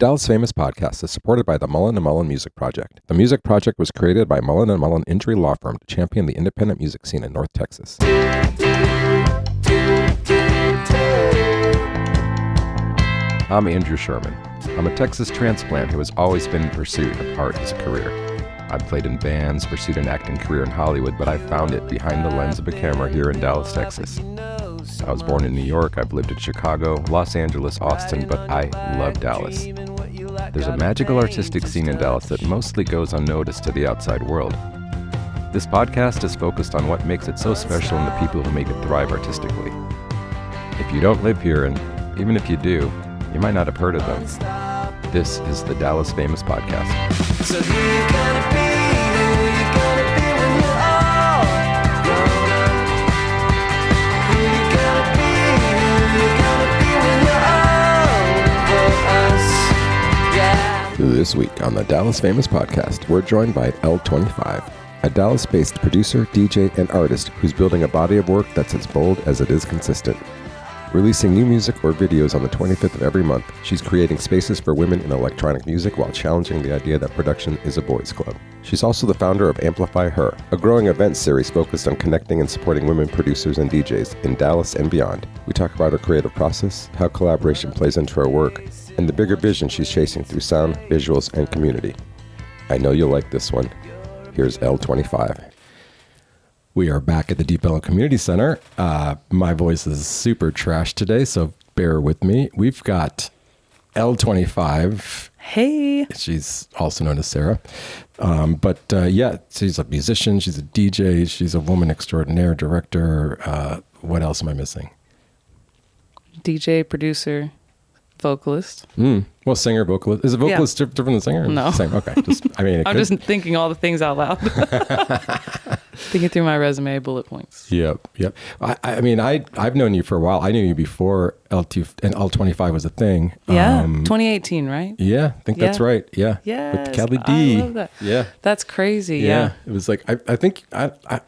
Dallas Famous podcast is supported by the Mullen & Mullen Music Project. The Music Project was created by Mullen & Mullen Injury Law Firm to champion the independent music scene in North Texas. I'm Andrew Sherman. I'm a Texas transplant who has always been in pursuit of art as a career. I've played in bands, pursued an acting career in Hollywood, but I found it behind the lens of a camera here in Dallas, Texas. I was born in New York, I've lived in Chicago, Los Angeles, Austin, but I love Dallas. There's a magical artistic scene in Dallas that mostly goes unnoticed to the outside world. This podcast is focused on what makes it so special and the people who make it thrive artistically. If you don't live here, and even if you do, you might not have heard of them. This is the Dallas Famous Podcast. So who you gonna be? Who you gonna be when you're all grown up? Who you gonna be? Who you gonna be when you're all for us? Yeah. This week on the Dallas Famous Podcast, we're joined by L25, a Dallas-based producer, DJ, and artist who's building a body of work that's as bold as it is consistent. Releasing new music or videos on the 25th of every month, she's creating spaces for women in electronic music while challenging the idea that production is a boys' club. She's also the founder of Amplify-HER, a growing event series focused on connecting and supporting women producers and DJs in Dallas and beyond. We talk about her creative process, how collaboration plays into her work, and the bigger vision she's chasing through sound, visuals, and community. I know you'll like this one. Here's L25. We are back at the Deep Ellum Community Center. My voice is super trash today, so bear with me. We've got L25. Hey. She's also known as Sarah. Yeah, she's a musician. She's a DJ. She's a woman extraordinaire, director. What else am I missing? DJ, producer, vocalist. Well, singer, vocalist. Is a vocalist different than singer? No. Same. Okay. I'm just thinking all the things out loud. Thinking through my resume, bullet points. Yep. I've known you for a while. I knew you before L2 and L25 was a thing. Yeah. 2018, right? Yeah, I think that's right. Yeah. Yes. With Kelly D. I love that. Yeah. That's crazy. Yeah. It was like, I think,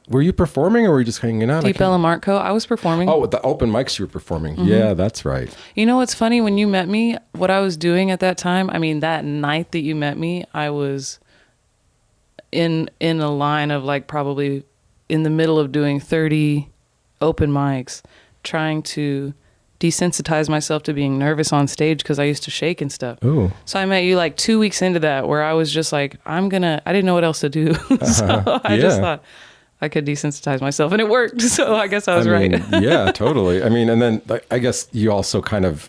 were you performing or were you just hanging out? Deep Ellum Art Co. I was performing. Oh, with the open mics you were performing. Mm-hmm. Yeah, that's right. You know what's funny? When you met me, what I was doing at that time, that night that you met me, I was in a line of like probably in the middle of doing 30 open mics, trying to desensitize myself to being nervous on stage because I used to shake and stuff. Ooh. So I met you like 2 weeks into that where I was just like, I didn't know what else to do. So I just thought I could desensitize myself and it worked. So I guess I was right. Yeah, totally. And then I guess you also kind of,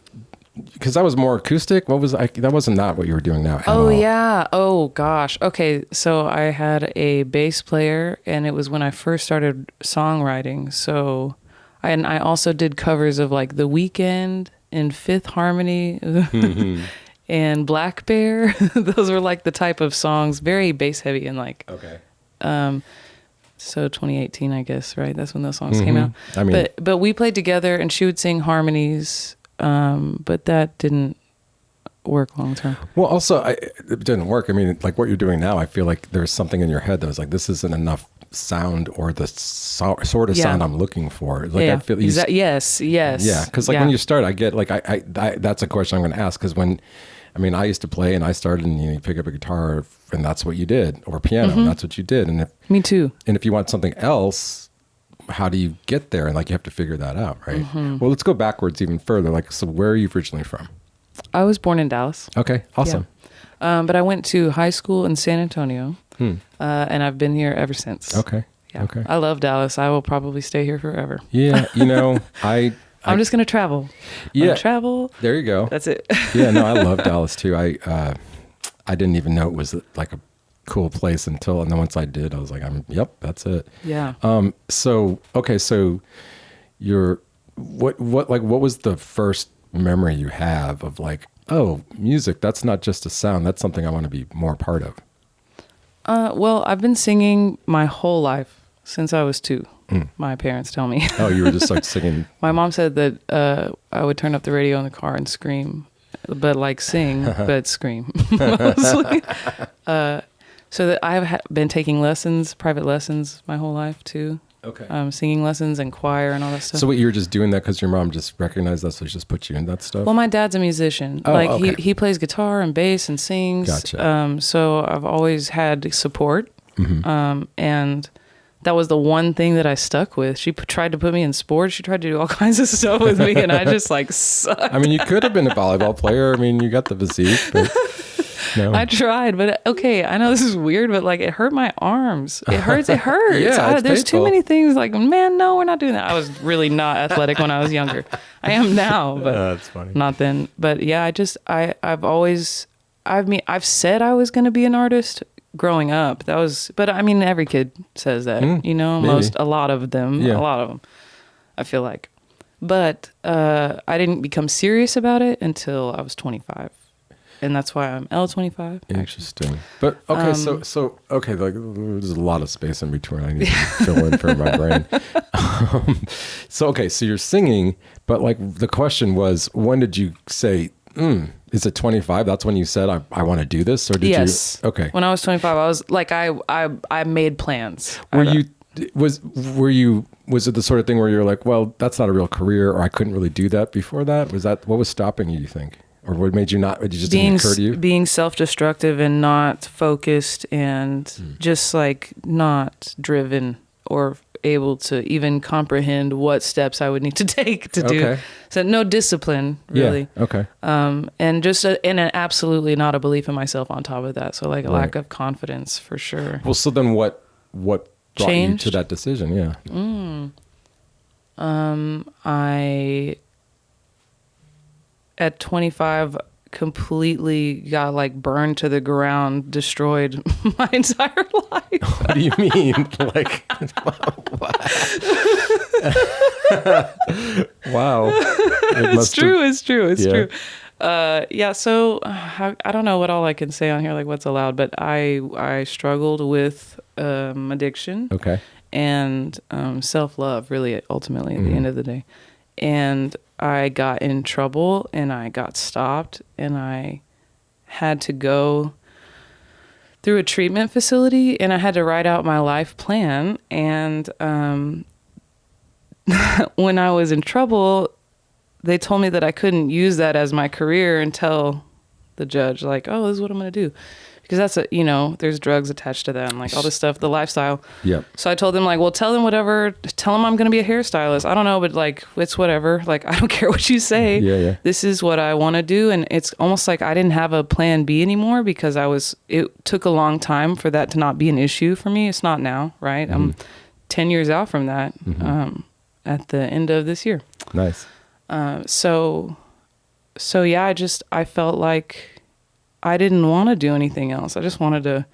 because that was more acoustic. That wasn't what you were doing now. Oh, yeah. Oh, gosh. Okay. So I had a bass player and it was when I first started songwriting. So I also did covers of like The Weeknd and Fifth Harmony and Black Bear. Those were like the type of songs, very bass heavy and like. Okay. So 2018, I guess, right? That's when those songs came out. But we played together and she would sing harmonies. But that didn't work long term. Well, also, it didn't work. Like what you're doing now, I feel like there's something in your head that was like, this isn't enough sound or the sort of sound I'm looking for. Like I feel yes. Yeah, because when you start, I get like I that's a question I'm going to ask because when I used to play and I started and you pick up a guitar and that's what you did, or piano and that's what you did. And me too. And if you want something else, how do you get there? And like, you have to figure that out, right? Mm-hmm. Well, let's go backwards even further. Like, so where are you originally from? I was born in Dallas. Okay, awesome. Yeah. But I went to high school in San Antonio, and I've been here ever since. Okay. Yeah. Okay. I love Dallas. I will probably stay here forever. Yeah, I'm just gonna travel. Yeah, travel. There you go. That's it. Yeah, no, I love Dallas too. I didn't even know it was like a cool place and then once I did, I was like, yep, that's it. Yeah. So what was the first memory you have of like, oh, music, that's not just a sound, that's something I want to be more part of? Well, I've been singing my whole life since I was 2. My parents tell me. Oh, you were just like singing. My mom said that I would turn up the radio in the car and scream, but like sing, but scream mostly. So that I've been taking private lessons my whole life too. Okay. singing lessons and choir and all that stuff. So what, you were just doing that because your mom just recognized that, so she just put you in that stuff? Well, my dad's a musician. Oh, like okay. he plays guitar and bass and sings. Gotcha. So I've always had support. Mm-hmm. And that was the one thing that I stuck with. She tried to put me in sports. She tried to do all kinds of stuff with me, and I just like sucked. I mean, you could have been a volleyball player. I mean, you got the physique, but no. I tried, but okay, I know this is weird, but like it hurt my arms. It hurts. It hurts. Yeah, it's there's painful. too many things. Like, man, no, we're not doing that. I was really not athletic when I was younger. I am now, but That's funny. not then. But yeah, I've said I was going to be an artist growing up. But I mean, every kid says that, maybe. a lot of them, I feel like. But I didn't become serious about it until I was 25. And that's why I'm L25. Interesting. But okay, so okay, like there's a lot of space in between. I need to fill in for my brain. So okay, so you're singing, but like the question was, when did you say, is it 25? That's when you said I want to do this, or did Yes. you? Okay. When I was 25, I was like, I made plans. Was it the sort of thing where you're like, well, that's not a real career, or I couldn't really do that before that? What was stopping you, do you think? Or what made you not, did you just didn't occur to you? Being self-destructive and not focused and just like not driven or able to even comprehend what steps I would need to take to do. Okay. So no discipline, really. Yeah. Okay. And just and an absolutely not a belief in myself on top of that. So like a Right. lack of confidence for sure. Well, so then what brought Changed? you to that decision? Yeah. I at 25 completely got like burned to the ground, destroyed my entire life. What do you mean? Like, wow. It's true. Yeah. Yeah, so I don't know what all I can say on here, like what's allowed, but I struggled with addiction Okay. and self-love, really, ultimately, at the end of the day. And I got in trouble and I got stopped and I had to go through a treatment facility and I had to write out my life plan. And when I was in trouble, they told me that I couldn't use that as my career and tell the judge, like, oh, this is what I'm going to do. Because that's there's drugs attached to that and like all this stuff, the lifestyle. Yeah. So I told them like, well, tell them whatever. Tell them I'm going to be a hairstylist. I don't know, but like, it's whatever. Like, I don't care what you say. Yeah. This is what I want to do. And it's almost like I didn't have a plan B anymore because it took a long time for that to not be an issue for me. It's not now, right? I'm 10 years out from that at the end of this year. Nice. So yeah, I felt like I didn't want to do anything else. I just wanted to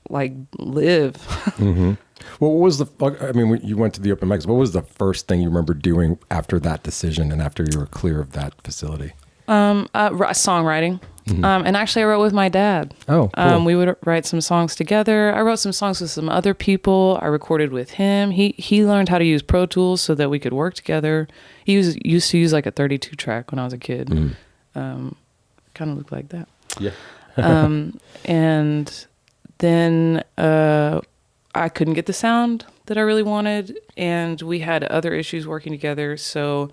like live. Well, what was when you went to the open mics, what was the first thing you remember doing after that decision and after you were clear of that facility? Songwriting. And actually I wrote with my dad. Oh, cool. We would write some songs together. I wrote some songs with some other people. I recorded with him. He learned how to use Pro Tools so that we could work together. He used to use like a 32 track when I was a kid. Kind of looked like that. Yeah. And then I couldn't get the sound that I really wanted, and we had other issues working together, so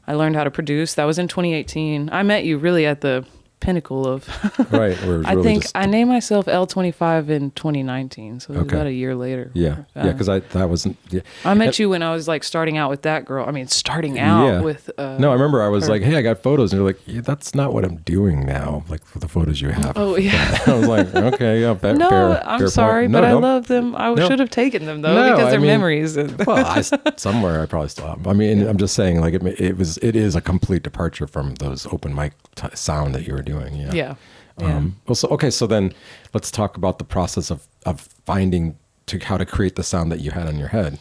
I learned how to produce. That was in 2018. I met you really at the pinnacle of Right. Where it was I really think just- I named myself L25 in 2019, so it was Okay. about a year later. Yeah. Because that wasn't. Yeah. I met you when I was like starting out with that girl. I mean, starting out Yeah. with No, I remember I was her. like, hey, I got photos. And you're like, yeah, that's not what I'm doing now. Like for the photos you have. Oh, yeah. I was like, okay, yeah, fair, No, fair I'm fair sorry, point. but I No. love them. I No. should have taken them though No, because I they're mean- memories. Well, somewhere I probably still have. I mean, I'm just saying, like it is a complete departure from those open mic sound that you were doing. Yeah. Yeah. Well, so then let's talk about the process of finding how to create the sound that you had on your head.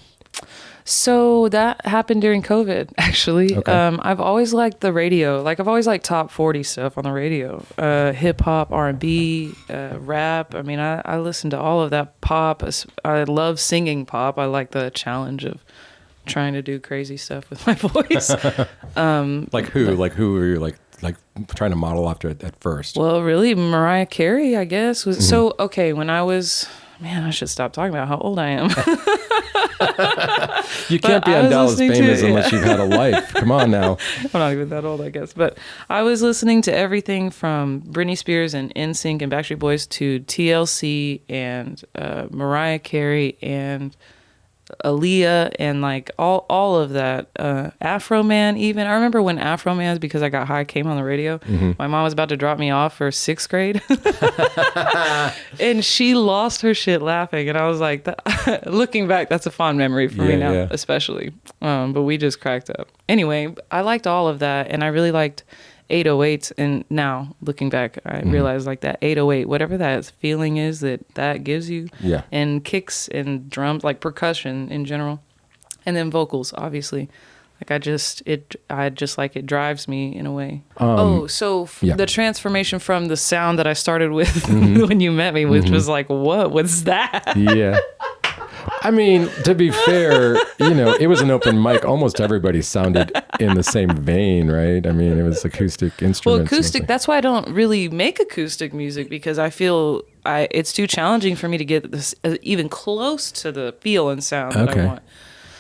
So that happened during COVID, actually. Okay. I've always liked the radio. Like I've always liked top 40 stuff on the radio. Hip hop, R&B, rap. I mean, I listen to all of that pop. I love singing pop. I like the challenge of trying to do crazy stuff with my voice. Like who? Like who were you like trying to model after at first? Well, really, Mariah Carey, I guess. So, okay, when I was Man, I should stop talking about how old I am. You can't be I on was Dallas listening to- Famous unless you've had a life. Come on now. I'm not even that old, I guess. But I was listening to everything from Britney Spears and NSYNC and Backstreet Boys to TLC and Mariah Carey and Aaliyah and like all of that. Afro Man even. I remember when Afro Man, because I got high, came on the radio. My mom was about to drop me off for 6th grade. And she lost her shit laughing. And I was like, looking back, that's a fond memory for me now, especially. But we just cracked up. Anyway, I liked all of that. And I really liked 808s. And now looking back, I realized like that 808, whatever that feeling is that gives you. Yeah. And kicks and drums, like percussion in general. And then vocals, obviously. Like I just like it drives me in a way. The transformation from the sound that I started with when you met me, which was like, what's that? Yeah. I mean, to be fair, it was an open mic. Almost everybody sounded in the same vein, right? I mean, it was acoustic instruments. Well, acoustic, that's why I don't really make acoustic music, because I feel it's too challenging for me to get this even close to the feel and sound that I want.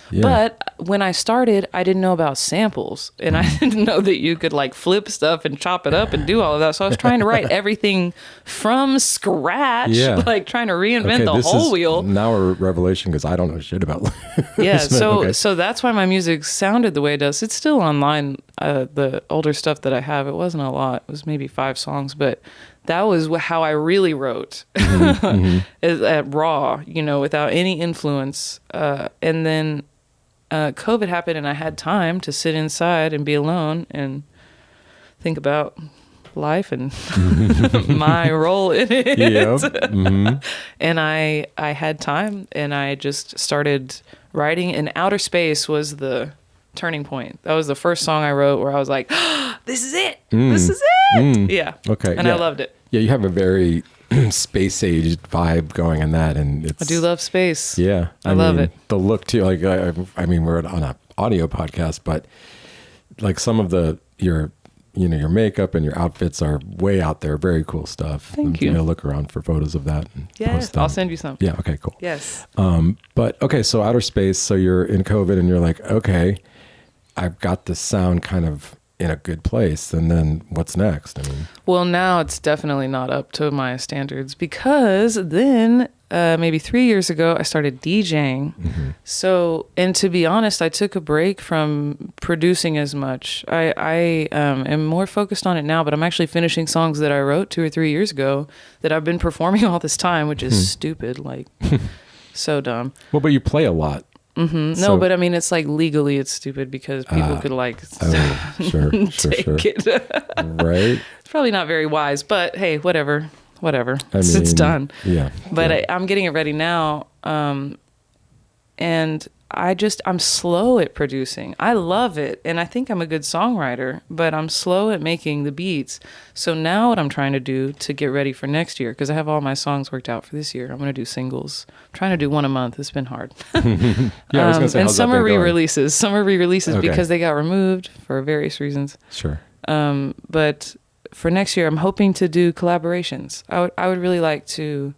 Yeah. But when I started, I didn't know about samples, and I didn't know that you could like flip stuff and chop it up and do all of that. So I was trying to write everything from scratch, like trying to reinvent the whole wheel. Now a revelation, because I don't know shit about yeah. So that's why my music sounded the way it does. It's still online. The older stuff that I have, it wasn't a lot. It was maybe 5 songs, but that was how I really wrote at raw, without any influence. And then COVID happened, and I had time to sit inside and be alone and think about life and my role in it. Yep. And I had time, and I just started writing. And Outer Space was the turning point. That was the first song I wrote where I was like, this is it. This is it. Yeah. Okay. And I loved it. Yeah, you have a very space age vibe going in that, and I do love space. Yeah, I love it. The look too. Like I mean, we're on an audio podcast, but like some of your makeup and your outfits are way out there. Very cool stuff. Thank you. Look around for photos of that. And yes, I'll send you some. Yeah. Okay. Cool. Yes. But okay, so Outer Space. So you're in COVID, and you're like, okay, I've got this sound kind of in a good place, and then what's next? I mean, well, now it's definitely not up to my standards, because then maybe 3 years ago I started DJing. So, and to be honest, I took a break from producing as much. I am more focused on it now, but I'm actually finishing songs that I wrote 2 or 3 years ago that I've been performing all this time, which is stupid, like so dumb. Well, but you play a lot. No, but I mean, it's like legally it's stupid, because people could like sure. take it. Right. It's probably not very wise, but hey, whatever. It's done. Yeah. But I'm getting it ready now. And I'm slow at producing. I love it, and I think I'm a good songwriter, but I'm slow at making the beats. So now what I'm trying to do to get ready for next year, because I have all my songs worked out for this year, I'm going to do singles. I'm trying to do one a month. It's been hard. Yeah, I was going to say, and how's some that are been going? re-releases Okay. because they got removed for various reasons. Sure. But for next year, I'm hoping to do collaborations. I would really like to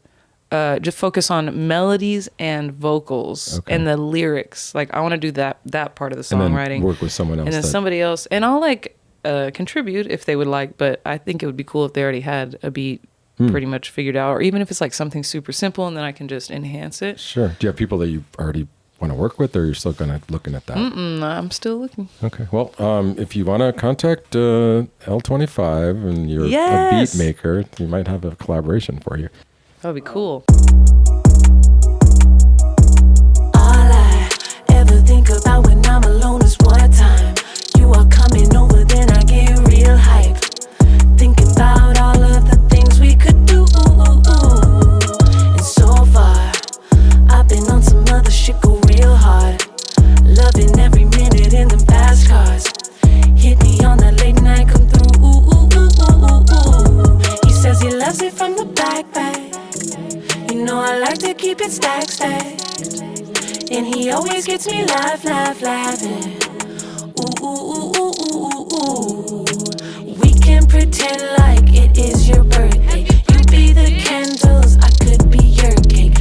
just focus on melodies and vocals and the lyrics. Like I want to do that part of the songwriting. And then work with someone else. And then somebody else. And I'll like contribute if they would like, but I think it would be cool if they already had a beat pretty much figured out, or even if it's like something super simple and then I can just enhance it. Sure. Do you have people that you already want to work with, or you're still looking at that? I'm still looking. Okay. Well, if you want to contact L25 and you're a beat maker, you might have a collaboration for you. That would be cool. All I ever think about when I'm alone is what time you are coming over, then I get real hype. Thinking about all of the things we could do. And so far, I've been on some other shit, go real hard. Loving every minute in them fast cars. Hit me on that late night, come through. He says he loves it from the back. You know I like to keep it stacked. And he always gets me laughing. Ooh. We can pretend like it is your birthday. You be the candles, I could be your cake.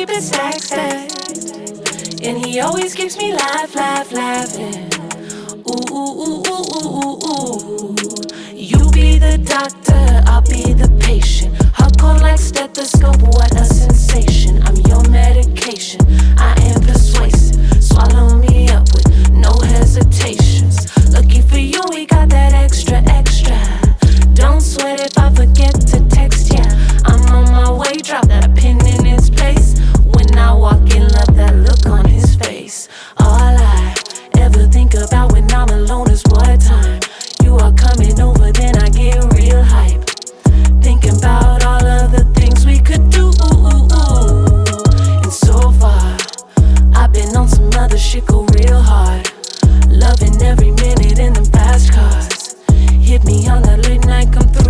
keep it stacked. And he always keeps me laughing. Ooh, ooh, ooh, ooh, ooh, ooh. You be the doctor, I'll be the patient. Hot cold like stethoscope, what a sensation. I'm your medication, I am persuasive. Swallow me up with no hesitations. Lucky for you, we got that extra. Don't sweat if I forget to text, yeah. I'm on my way, drop that pin in its place. When I walk in, love that look on his face. All I ever think about when I'm alone is what time you are coming over, then I get real hype. Thinking about all of the things we could do. And so far, I've been on some other shit, go real hard. Loving every minute in them fast cars. Hit me on that late night, come through.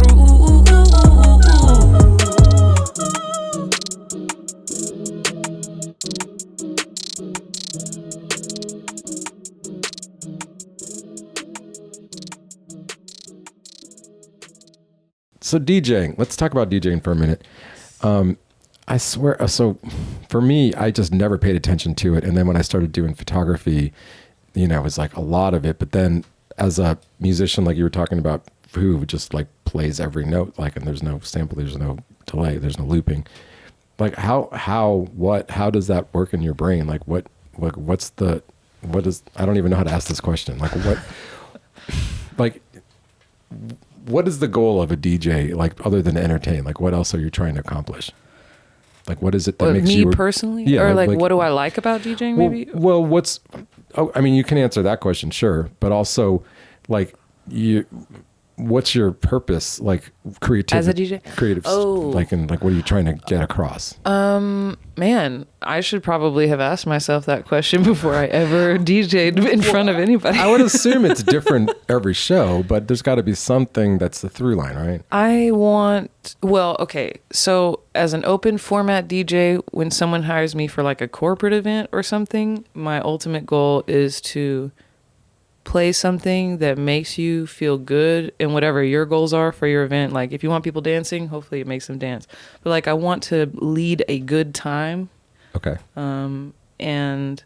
So DJing, let's talk about DJing for a minute. I swear, so for me, I just never paid attention to it. And then when I started doing photography, you know, it was like a lot of it. But then as a musician, like you were talking about, who just like plays every note, like, and there's no sample, there's no delay, there's no looping. Like how does that work in your brain? Like what is, I don't even know how to ask this question. What is the goal of a DJ, like other than to entertain? Like what else are you trying to accomplish? Like what is it that makes me you personally? Yeah, or like what do I like about DJing maybe? Well, I mean, you can answer that question, sure, but also like what's your purpose, like creativity as a DJ? Creative, like what are you trying to get across? Man, I should probably have asked myself that question before I ever DJ'd in front of anybody. I would assume it's different every show, but there's got to be something that's the through line, right? Okay, so as an open format DJ, when someone hires me for like a corporate event or something, my ultimate goal is to play something that makes you feel good and whatever your goals are for your event. Like if you want people dancing, hopefully it makes them dance. But like I want to lead a good time. Okay. And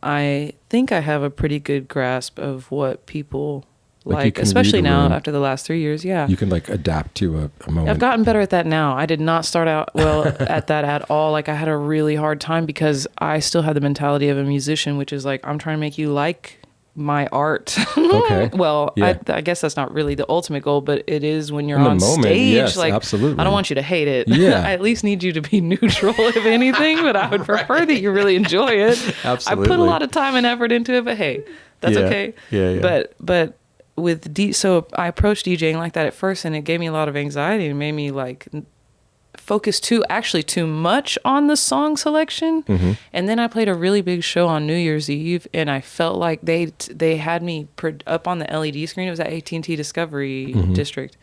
I think I have a pretty good grasp of what people like especially now after the last 3 years. Yeah. You can like adapt to a moment. I've gotten better at that now. I did not start out well at that at all. Like I had a really hard time because I still had the mentality of a musician, which is like, I'm trying to make you like my art. Okay. Well, yeah. I guess that's not really the ultimate goal, but it is when you're in on the moment, stage. yes, like, absolutely. I don't want you to hate it. Yeah. I at least need you to be neutral, if anything, but I would prefer that you really enjoy it. Absolutely. I put a lot of time and effort into it, but hey, that's okay. Yeah. But with so I approached DJing like that at first, and it gave me a lot of anxiety and made me like focus too much on the song selection. Mm-hmm. And then I played a really big show on New Year's Eve, and I felt like they had me up on the LED screen. It was at AT&T Discovery District,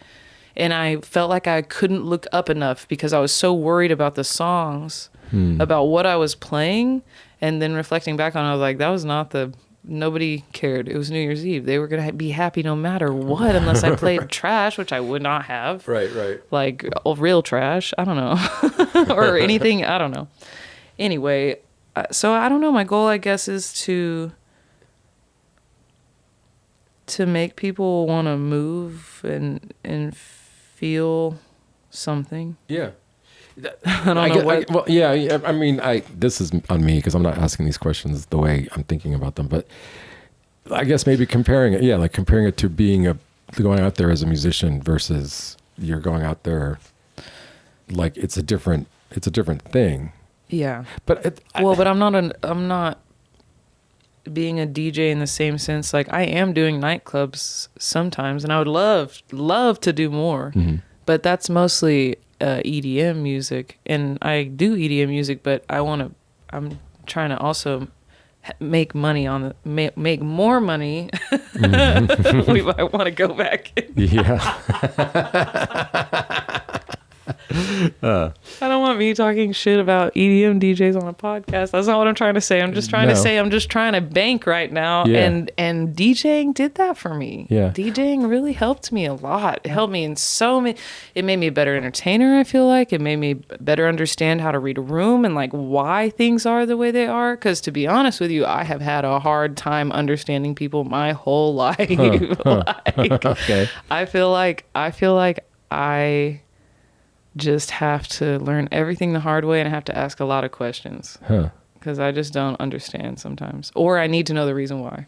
and I felt like I couldn't look up enough because I was so worried about the songs, about what I was playing. And then reflecting back on it, I was like, that was not nobody cared. It was New Year's Eve. They were going to be happy no matter what, unless I played trash, which I would not have. Right. Like real trash. I don't know. Or anything. I don't know. Anyway, so I don't know. My goal, I guess, is to make people want to move and feel something. Yeah. I don't know what. I mean, this is on me because I'm not asking these questions the way I'm thinking about them, but I guess maybe comparing it to going out there as a musician versus you're going out there, like it's a different thing. Yeah. But but I'm not being a DJ in the same sense. Like I am doing nightclubs sometimes, and I would love to do more, but that's mostly EDM music, and I do EDM music, but I'm trying to also make money make more money. We might want to go back. Yeah. I don't want me talking shit about EDM DJs on a podcast. That's not what I'm trying to say. I'm just trying to say I'm just trying to bank right now. Yeah. And DJing did that for me. Yeah. DJing really helped me a lot. It helped me in so many. It made me a better entertainer, I feel like. It made me better understand how to read a room and like why things are the way they are. Because to be honest with you, I have had a hard time understanding people my whole life. Like, Okay. I feel like I just have to learn everything the hard way, and I have to ask a lot of questions because I just don't understand sometimes, or I need to know the reason why.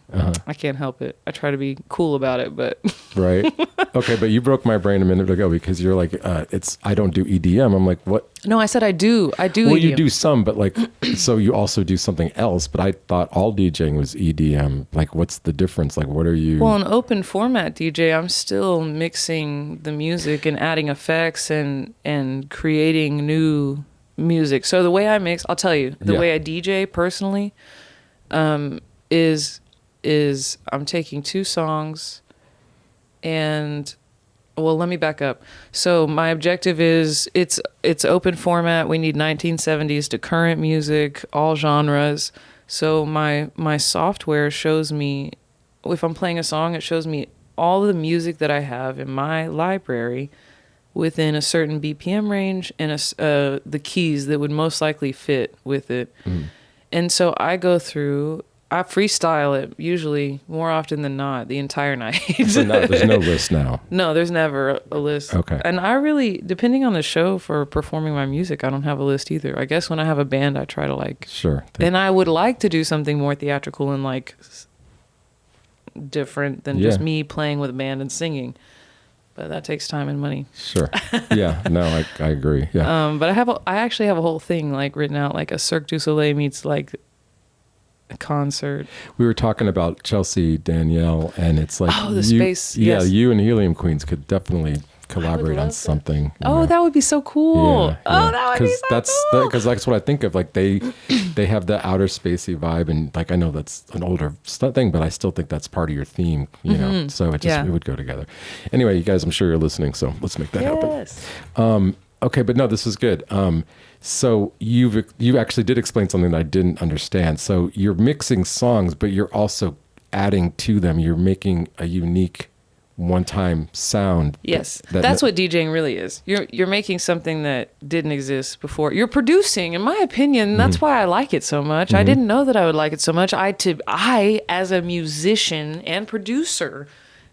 I can't help it. I try to be cool about it, but Right. Okay, but you broke my brain a minute ago because you're like, I don't do EDM. I'm like, what? no, I said I do. I do. Well, EDM. you do some, but like, so you also do something else. But I thought all DJing was EDM. Like, what's the difference? Like, what are you? Well, an open format DJ, I'm still mixing the music and adding effects and creating new music. So the way I mix, I'll tell you, the way I DJ personally, is I'm taking two songs and, well, let me back up. So my objective is it's open format. We need 1970s to current music, all genres. So my software shows me, if I'm playing a song, it shows me all the music that I have in my library within a certain BPM range and the keys that would most likely fit with it. And so I go through, I freestyle it usually more often than not the entire night. So there's no list now. No, there's never a list. Okay. And I really, depending on the show for performing my music, I don't have a list either. I guess when I have a band, I try to like... Sure. And I would like to do something more theatrical and like different than just me playing with a band and singing. But that takes time and money. Sure. Yeah. No, I agree. Yeah. But I actually have a whole thing like written out, like a Cirque du Soleil meets like a concert. We were talking about Chelsea Danielle, and it's like, space. Yeah, Yes. you and Helium Queens could definitely collaborate on love that. something. That would be so cool. Yeah, Oh, that would be so cool. Because that's what I think of. Like they have the outer spacey vibe, and like I know that's an older thing, but I still think that's part of your theme. You know, so it would go together. Anyway, you guys, I'm sure you're listening, so let's make that happen. Okay, but no, this is good. So you actually did explain something that I didn't understand. So you're mixing songs, but you're also adding to them. You're making a unique one-time sound. Yes, that's what DJing really is. You're making something that didn't exist before. You're producing, in my opinion. That's why I like it so much. I didn't know that I would like it so much. I, as a musician and producer,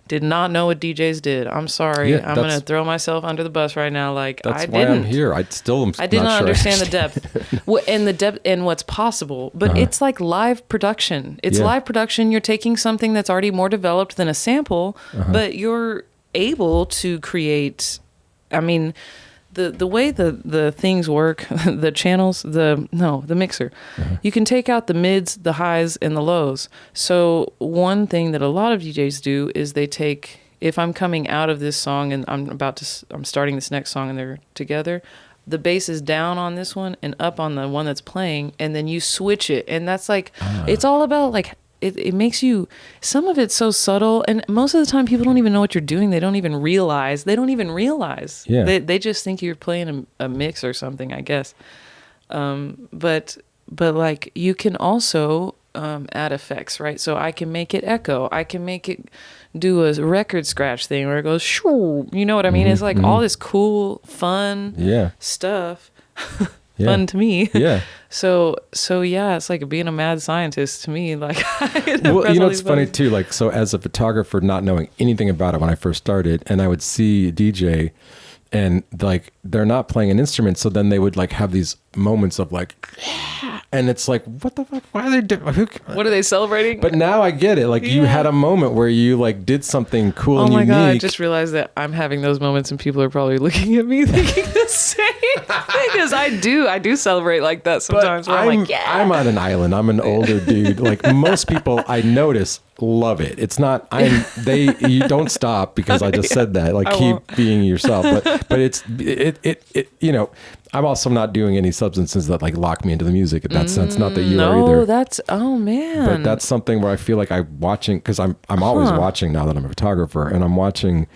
did not know what DJs did. I'm sorry. Yeah, I'm going to throw myself under the bus right now. Like That's I why didn't. I'm here. I did not understand the depth and the depth and what's possible. But it's like live production. It's live production. You're taking something that's already more developed than a sample, but you're able to create. I mean, the way the things work, the channels, the mixer, you can take out the mids, the highs, and the lows. So one thing that a lot of DJs do is they take, if I'm coming out of this song and I'm starting this next song and they're together, the bass is down on this one and up on the one that's playing, and then you switch it, and that's like, it's all about like. It makes you, some of it's so subtle, and most of the time people don't even know what you're doing. They don't even realize. Yeah. They just think you're playing a mix or something, I guess. But like you can also add effects, right? So I can make it echo. I can make it do a record scratch thing where it goes shoo. You know what I mean? It's like all this cool, fun stuff. Fun to me. Yeah. So yeah, it's like being a mad scientist to me. Like, well, you know, it's funny too. Like, so as a photographer, not knowing anything about it when I first started, and I would see a DJ, and like they're not playing an instrument, so then they would like have these moments of like, and it's like, what the fuck? Why are they doing? What are they celebrating? But now I get it. Like you had a moment where you like did something cool and unique. Oh my God, I unique. just realized that I'm having those moments and people are probably looking at me thinking the same thing as I do celebrate like that sometimes. Where I'm like, yeah. I'm on an island. I'm an older dude. Like most people I notice love it. It's not, you don't stop because I just said that. Like keep being yourself. But it's, you know, I'm also not doing any substances that like lock me into the music in that sense. Not that you are either. Oh man. But that's something where I feel like I'm watching, because I'm always watching now that I'm a photographer, and I'm watching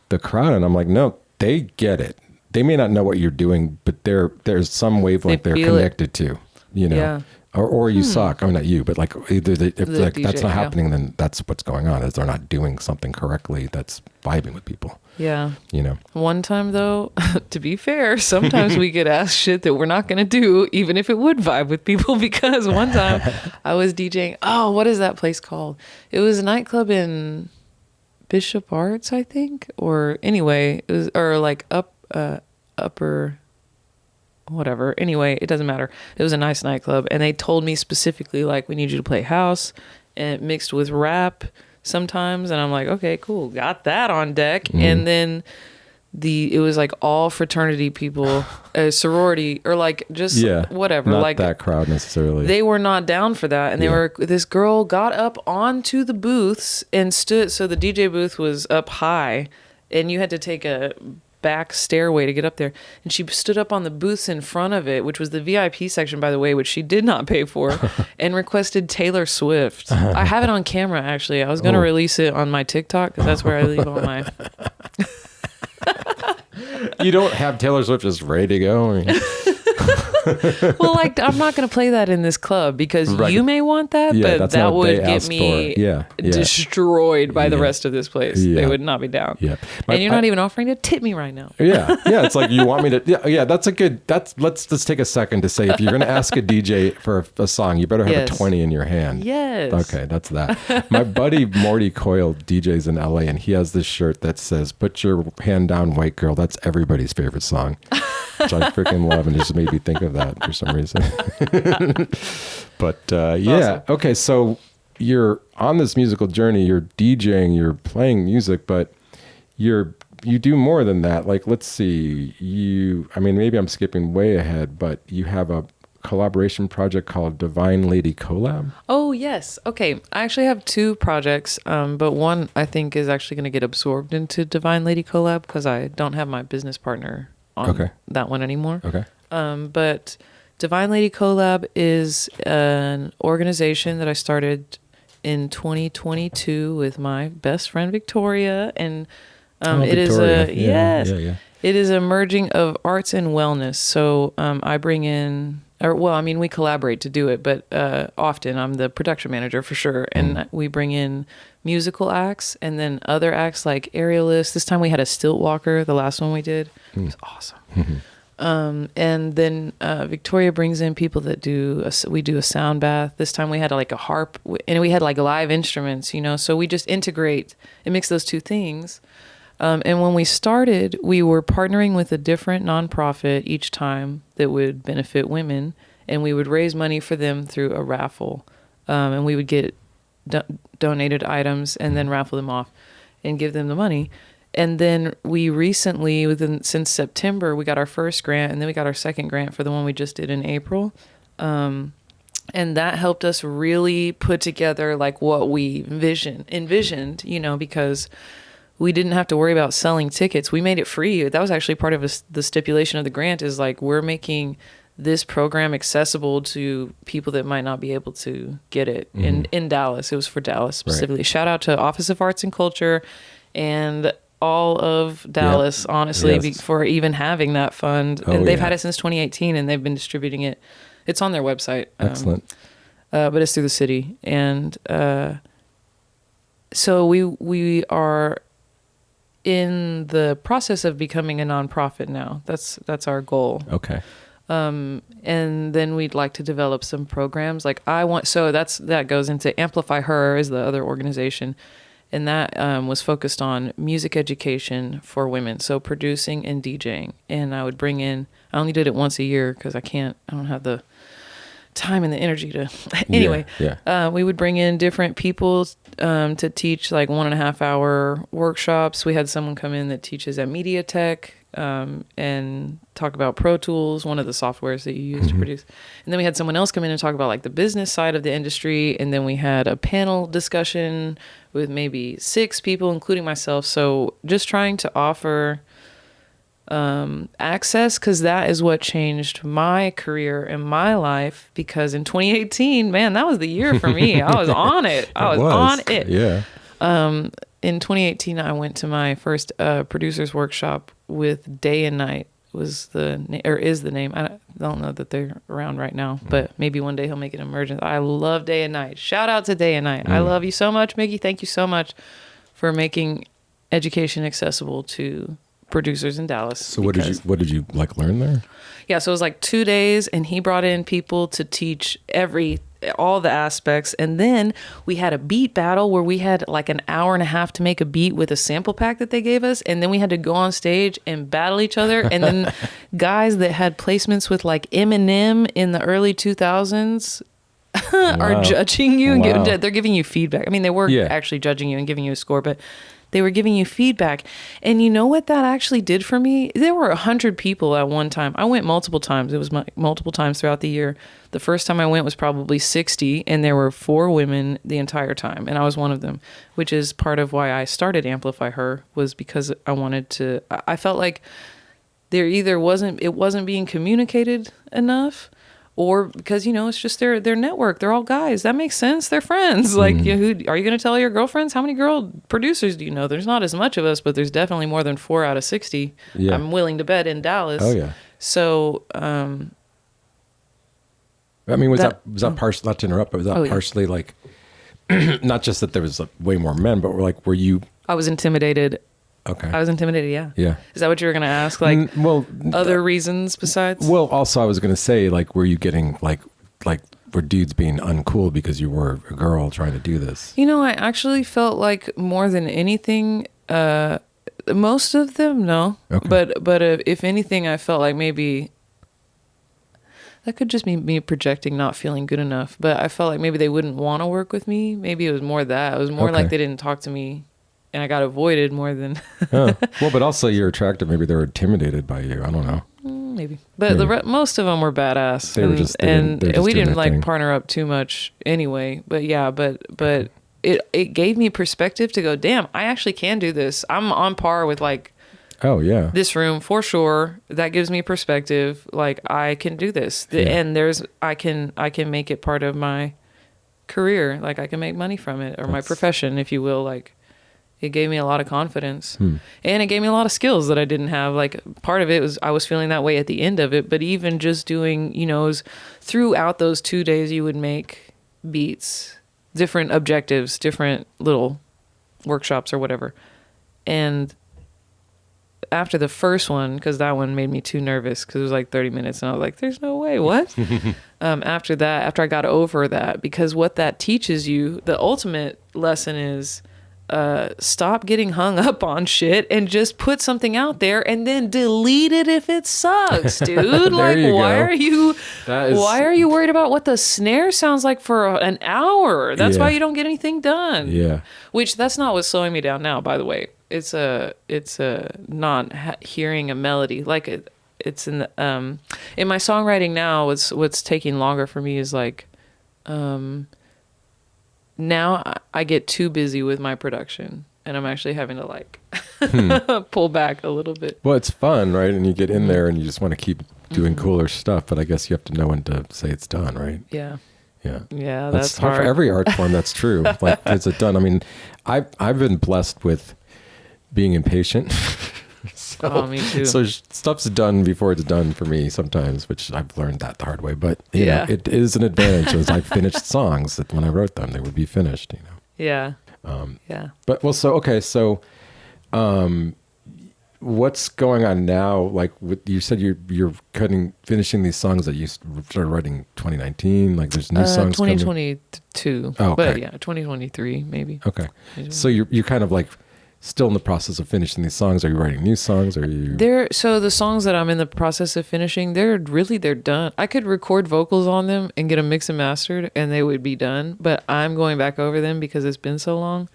the crowd and I'm like, no, they get it. they may not know what you're doing, but there's some wavelength they're feel it. connected to, you know. Yeah. Or you suck. I mean, not you, but like either if The like DJ, that's not yeah. happening, then that's what's going on. Is they're not doing something correctly that's vibing with people. Yeah. You know. One time though, to be fair, sometimes we get asked shit that we're not going to do, even if it would vibe with people. Because one time I was DJing. Oh, what is that place called? It was a nightclub in Bishop Arts, I think. Or anyway, it was, or like upper, whatever. Anyway, it doesn't matter. It was a nice nightclub. And they told me specifically, like, we need you to play house and it mixed with rap sometimes. And I'm like, okay, cool. Got that on deck. And then it was like all fraternity people, sorority, or like just whatever. Not like that crowd necessarily. they were not down for that. And this girl got up onto the booths and stood. So the DJ booth was up high and you had to take a back stairway to get up there, and she stood up on the booths in front of it, which was the VIP section, by the way, which she did not pay for, and requested Taylor Swift. I have it on camera, actually. I was going to release it on my TikTok because that's where I leave all my You don't have Taylor Swift just ready to go. I mean, well, like, I'm not going to play that in this club because you may want that, Yeah, but that's that not what would they get asked me for. Yeah. destroyed by the Yeah. rest of this place. Yeah. They would not be down. Yeah. And you're not even offering to tip me right now. Yeah. It's like you want me to. Yeah. That's a good. Let's take a second to say if you're going to ask a DJ for a song, you better have Yes. a 20 in your hand. Yes. Okay, that's that. My buddy Morty Coyle DJs in LA, and he has this shirt that says "Put your hand down, white girl." That's everybody's favorite song, which I freaking love, and it just made me think of that for some reason. But yeah, okay. So you're on this musical journey. You're DJing. You're playing music, but you do more than that. Like, let's see. I mean, maybe I'm skipping way ahead, but you have a collaboration project called Divine Lady Collab. Oh, yes. Okay. I actually have two projects, but one I think is actually going to get absorbed into Divine Lady Collab because I don't have my business partner on that one anymore. Okay. But Divine Lady Collab is an organization that I started in 2022 with my best friend Victoria, and it is it is a merging of arts and wellness. So I bring in, we collaborate to do it, but often I'm the production manager for sure, and we bring in musical acts and then other acts like aerialists. This time we had a stilt walker. The last one we did it was awesome. And then Victoria brings in people that we do a sound bath. This time we had like a harp, and we had like live instruments, so we just integrate and mix those two things. And when we started, we were partnering with a different nonprofit each time that would benefit women, and we would raise money for them through a raffle. And we would get donated items and then raffle them off and give them the money. And then we recently, since September, we got our first grant, and then we got our second grant for the one we just did in April. And that helped us really put together like what we envisioned, because we didn't have to worry about selling tickets. We made it free. That was actually part of the stipulation of the grant, is like, we're making this program accessible to people that might not be able to get it in Dallas. It was for Dallas specifically. Right. Shout out to Office of Arts and Culture and all of Dallas, honestly, for even having that fund. And they've had it since 2018, and they've been distributing it. It's on their website. Excellent. But it's through the city. And so we are in the process of becoming a nonprofit now. That's our goal. Okay. And then we'd like to develop some programs. Like that goes into Amplify-HER is the other organization. And that was focused on music education for women. So producing and DJing. And I would bring in, I only did it once a year because I don't have the time and the energy to, anyway, we would bring in different people to teach like 1.5 hour workshops. We had someone come in that teaches at Media Tech and talk about Pro Tools, one of the softwares that you use to produce. And then we had someone else come in and talk about like the business side of the industry. And then we had a panel discussion with maybe 6 people, including myself. So just trying to offer access, because that is what changed my career and my life. Because in 2018, man, that was the year for me. I was on it. I was on it. Yeah. In 2018, I went to my first producers workshop with Day and Night, was is the name. I don't know that they're around right now, but maybe one day he'll make an emergence. I love Day and Night. Shout out to Day and Night. I love you so much, Mickey. Thank you so much for making education accessible to producers in Dallas. So what did you like learn there? Yeah, so it was like 2 days, and he brought in people to teach all the aspects, and then we had a beat battle where we had like an hour and a half to make a beat with a sample pack that they gave us, and then we had to go on stage and battle each other, and then guys that had placements with like Eminem in the early 2000s are judging you and they're giving you feedback. I mean, they were actually judging you and giving you a score, but they were giving you feedback. And you know what that actually did for me? There were 100 people at one time. I went multiple times. It was multiple times throughout the year. The first time I went was probably 60, and there were 4 women the entire time, and I was one of them, which is part of why I started Amplify-HER, was because I felt like it wasn't being communicated enough, or because, it's just their network. They're all guys. That makes sense. They're friends. Like, who are you going to tell your girlfriends? How many girl producers do you know? There's not as much of us, but there's definitely more than 4 out of 60. Yeah. I'm willing to bet in Dallas. Oh yeah. So, I mean, was that partially, not to interrupt, but was that partially like, not just that there was way more men, but were you? I was intimidated. Okay. I was intimidated, yeah. Yeah. Is that what you were going to ask? Like, other reasons besides? Well, also I was going to say, like, were you getting, like, were dudes being uncool because you were a girl trying to do this? I actually felt like more than anything, most of them, no. Okay. But if anything, I felt like maybe, that could just be me projecting not feeling good enough. But I felt like maybe they wouldn't want to work with me. Maybe it was more that. It was more like they didn't talk to me. And I got avoided more than... Well, but also you're attractive. Maybe they were intimidated by you. I don't know. Maybe. But most of them were badass. And we didn't like partner up too much anyway. But yeah, but it gave me perspective to go, damn, I actually can do this. I'm on par with like... Oh, yeah. This room, for sure. That gives me perspective. Like, I can do this. And I can make it part of my career. Like, I can make money from it. Or my profession, if you will. Like... It gave me a lot of confidence and it gave me a lot of skills that I didn't have. Like, part of it was I was feeling that way at the end of it, but even just doing, throughout those 2 days, you would make beats, different objectives, different little workshops or whatever. And after the first one, because that one made me too nervous because it was like 30 minutes and I was like, there's no way, what? After I got over that, because what that teaches you, the ultimate lesson is, stop getting hung up on shit and just put something out there and then delete it if it sucks, dude. Like, why are you worried about what the snare sounds like for an hour? That's why you don't get anything done. Yeah. Which that's not what's slowing me down now, by the way. It's a not hearing a melody. Like it's in the in my songwriting now. What's taking longer for me is like now I get too busy with my production and I'm actually having to like pull back a little bit. Well, it's fun, right? And you get in there and you just want to keep doing cooler stuff, but I guess you have to know when to say it's done, right? Yeah. Yeah. Yeah, that's hard. For every art form, that's true. Like, is it done? I mean, I've been blessed with being impatient. Me too. So stuff's done before it's done for me sometimes, which I've learned that the hard way. But you know, it is an advantage as I finished songs that when I wrote them, they would be finished. Yeah. Yeah. But well, so what's going on now? Like you said, you're finishing these songs that you started writing 2019. Like there's new songs. 2022. Oh, okay. But yeah, 2023 maybe. Okay. So you're kind of like still in the process of finishing these songs. Are you writing new songs? So the songs that I'm in the process of finishing, they're done. I could record vocals on them and get them mixed and mastered and they would be done, but I'm going back over them because it's been so long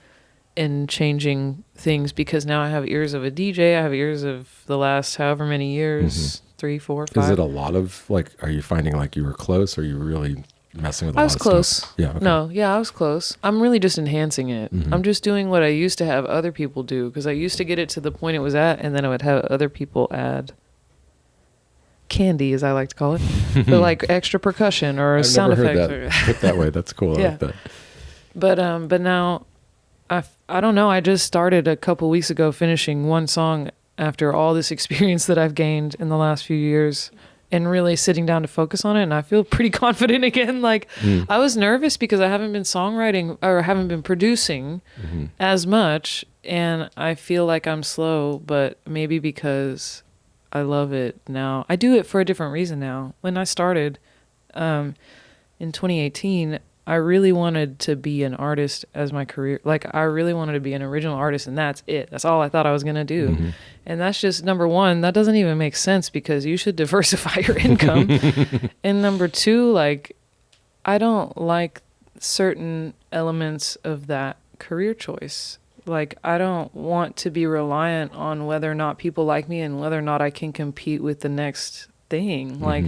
and changing things because now I have ears of a DJ. I have ears of the last however many years, 3, 4, 5. Is it a lot of like, are you finding like you were close or are you really messing with a lot of stuff? I was close. Yeah. Okay. No, yeah, I was close. I'm really just enhancing it. I'm just doing what I used to have other people do because I used to get it to the point it was at and then I would have other people add candy, as I like to call it, but like extra percussion or I've sound never effects. Heard that. Put that way. That's cool. I like that. But now I don't know. I just started a couple weeks ago finishing one song after all this experience that I've gained in the last few years and really sitting down to focus on it. And I feel pretty confident again. Like I was nervous because I haven't been songwriting or haven't been producing as much. And I feel like I'm slow, but maybe because I love it now. I do it for a different reason now. When I started in 2018, I really wanted to be an artist as my career. Like I really wanted to be an original artist, and that's it. That's all I thought I was going to do. And that's just number one. That doesn't even make sense because you should diversify your income. And number two, like I don't like certain elements of that career choice. Like I don't want to be reliant on whether or not people like me and whether or not I can compete with the next thing. Like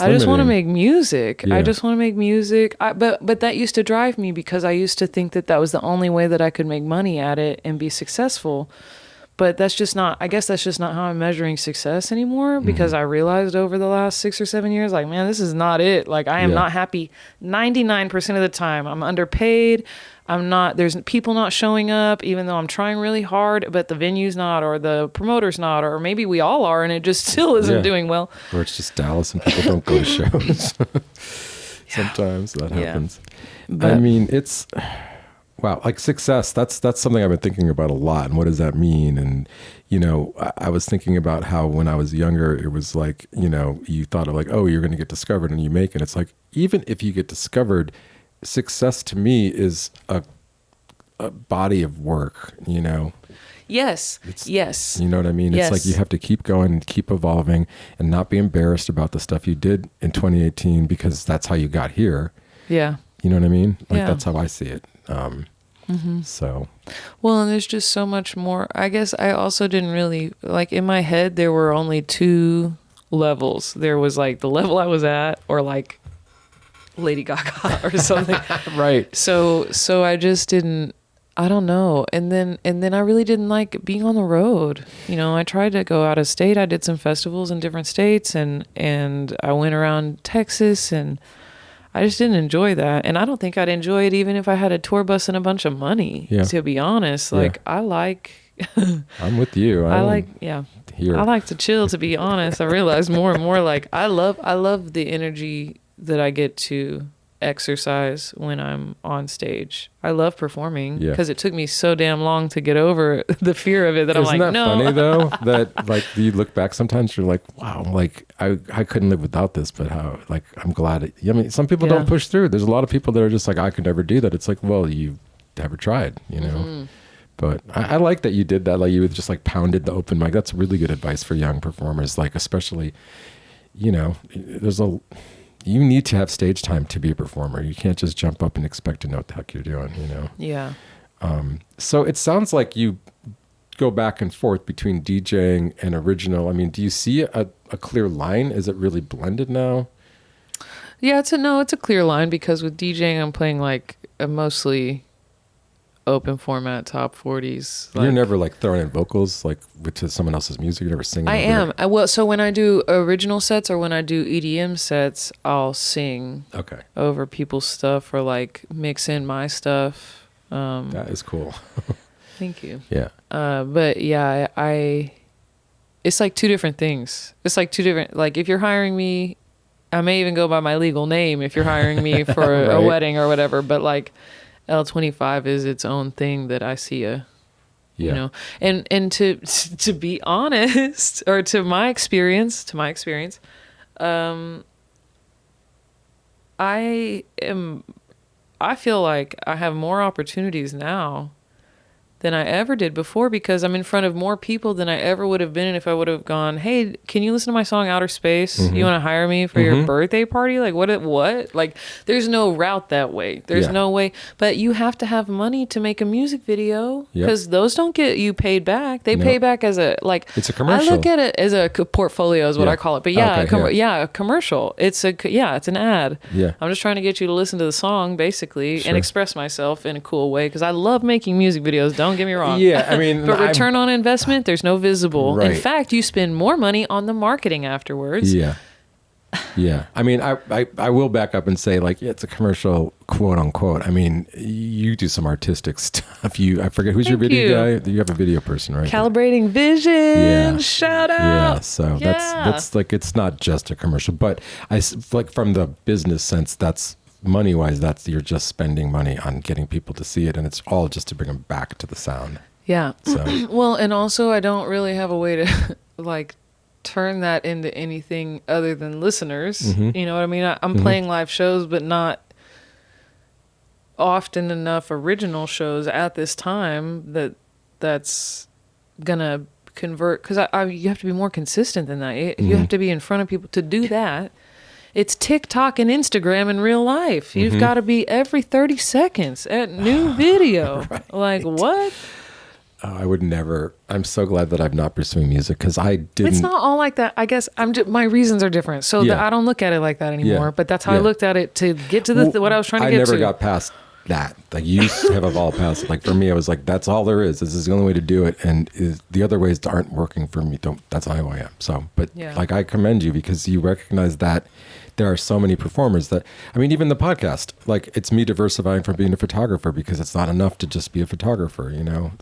I just want to make music. I just want to make music. But that used to drive me because I used to think that that was the only way that I could make money at it and be successful. But that's just not, I guess that's just not how I'm measuring success anymore, because I realized over the last 6 or 7 years, like, man, this is not it. Like I am not happy 99% of the time. I'm underpaid. There's people not showing up, even though I'm trying really hard, but the venue's not, or the promoter's not, or maybe we all are, and it just still isn't doing well. Or it's just Dallas and people don't go to shows. Sometimes that happens. But, I mean, it's, wow, like success, that's something I've been thinking about a lot. And what does that mean? And, you know, I was thinking about how when I was younger, it was like, you know, you thought of like, oh, you're going to get discovered and you make it. It's like, even if you get discovered, success to me is a body of work, you know? Yes. You know what I mean? Yes. It's like you have to keep going and keep evolving and not be embarrassed about the stuff you did in 2018 because that's how you got here. Yeah. You know what I mean? Like that's how I see it. So. Well, and there's just so much more. I guess I also didn't really, like in my head, there were only two levels. There was like the level I was at, or like Lady Gaga or something. Right. So I just didn't, I don't know. And then I really didn't like being on the road. You know, I tried to go out of state. I did some festivals in different states and I went around Texas, and I just didn't enjoy that. And I don't think I'd enjoy it even if I had a tour bus and a bunch of money, to be honest. Like I like, I'm with you. I like to chill, to be honest. I realize more and more, like I love the energy that I get to exercise when I'm on stage. I love performing because it took me so damn long to get over the fear of it that I'm like, Isn't that no. funny though? That like you look back sometimes, you're like, wow, like I couldn't live without this, but how, like, I'm glad it, I mean, some people don't push through. There's a lot of people that are just like, I could never do that. It's like, well, you never tried, you know? But I like that you did that. Like you just like pounded the open mic. That's really good advice for young performers. Like, especially, you know, you need to have stage time to be a performer. You can't just jump up and expect to know what the heck you're doing, you know? Yeah. So it sounds like you go back and forth between DJing and original. I mean, do you see a clear line? Is it really blended now? Yeah, it's a clear line, because with DJing, I'm playing like a mostly open format top 40s. Like, you're never like throwing in vocals like to someone else's music. You're never singing. I am. Well, so when I do original sets or when I do EDM sets, I'll sing over people's stuff or like mix in my stuff. That is cool. Thank you. Yeah. But yeah, it's like two different things. It's like two different, like if you're hiring me, I may even go by my legal name if you're hiring me for a wedding or whatever, but like L25 is its own thing that I see you know, and to be honest, or to my experience, I feel like I have more opportunities now than I ever did before, because I'm in front of more people than I ever would have been if I would have gone, hey, can you listen to my song Outer Space? You want to hire me for your birthday party? Like what? Like there's no route that way. There's no way. But you have to have money to make a music video, because those don't get you paid back. They pay back as a, like, it's a commercial. I look at it as a portfolio is what I call it. But a commercial. It's an ad. Yeah. I'm just trying to get you to listen to the song basically and express myself in a cool way, because I love making music videos. Don't get me wrong. Yeah, I mean, but return on investment, there's no visible. Right. In fact, you spend more money on the marketing afterwards. Yeah. Yeah. I mean, I will back up and say, like, yeah, it's a commercial, quote unquote. I mean, you do some artistic stuff. I forget who's your Thank video you. guy. You have a video person, right? Calibrating vision. Yeah. Shout out. Yeah. So Yeah. that's like, it's not just a commercial, but like from the business sense, that's money wise, you're just spending money on getting people to see it. And it's all just to bring them back to the sound. Yeah. So, Well, and also I don't really have a way to like turn that into anything other than listeners. Mhm. You know what I mean? I'm playing live shows, but not often enough original shows at this time that's gonna convert, because you have to be more consistent than that. You have to be in front of people to do that. It's TikTok and Instagram in real life. You've got to be every 30 seconds at new video. Right. Like, what? oh, I would never. I'm so glad that I'm not pursuing music because I didn't. It's not all like that. I guess my reasons are different. So Yeah. I don't look at it like that anymore. Yeah. But that's how I Yeah. looked at it to get to what I was trying to I get never to. got past that. Like you have evolved past it. Like for me, I was like, that's all there is. This is the only way to do it. And the other ways aren't working for me. That's not who I am. So, but Yeah. like I commend you because you recognize that there are so many performers that, I mean, even the podcast, like it's me diversifying from being a photographer because it's not enough to just be a photographer, you know?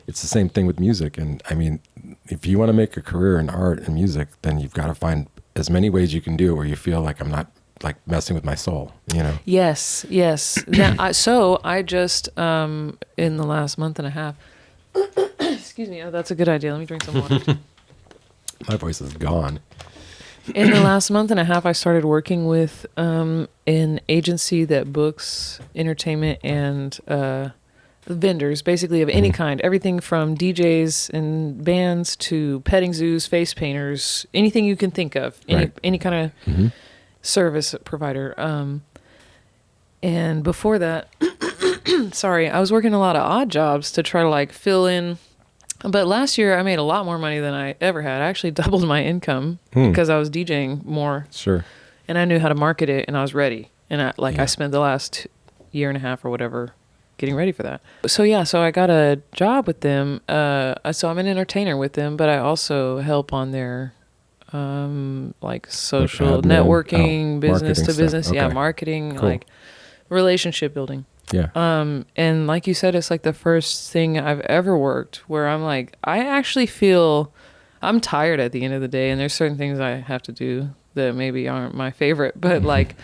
It's the same thing with music. And I mean, if you want to make a career in art and music, then you've got to find as many ways you can do it where you feel like I'm not like messing with my soul, you know? Yes. So I just, in the last month and a half, excuse me. Oh, that's a good idea. Let me drink some water. My voice is gone. In the last month and a half, I started working with an agency that books entertainment and vendors, basically of any kind, everything from DJs and bands to petting zoos, face painters, anything you can think of, any kind of service provider. And before that, sorry, I was working a lot of odd jobs to try to like fill in. But last year I made a lot more money than I ever had. I actually doubled my income because I was DJing more. Sure. And I knew how to market it and I was ready. And I spent the last year and a half or whatever getting ready for that. So I got a job with them. So I'm an entertainer with them, but I also help on their like social admin? networking, business Marketing to stuff. business. Yeah, Okay. marketing, Cool. like relationship building. Yeah. And like you said, it's like the first thing I've ever worked where I'm like, I actually feel I'm tired at the end of the day. And there's certain things I have to do that maybe aren't my favorite, but like,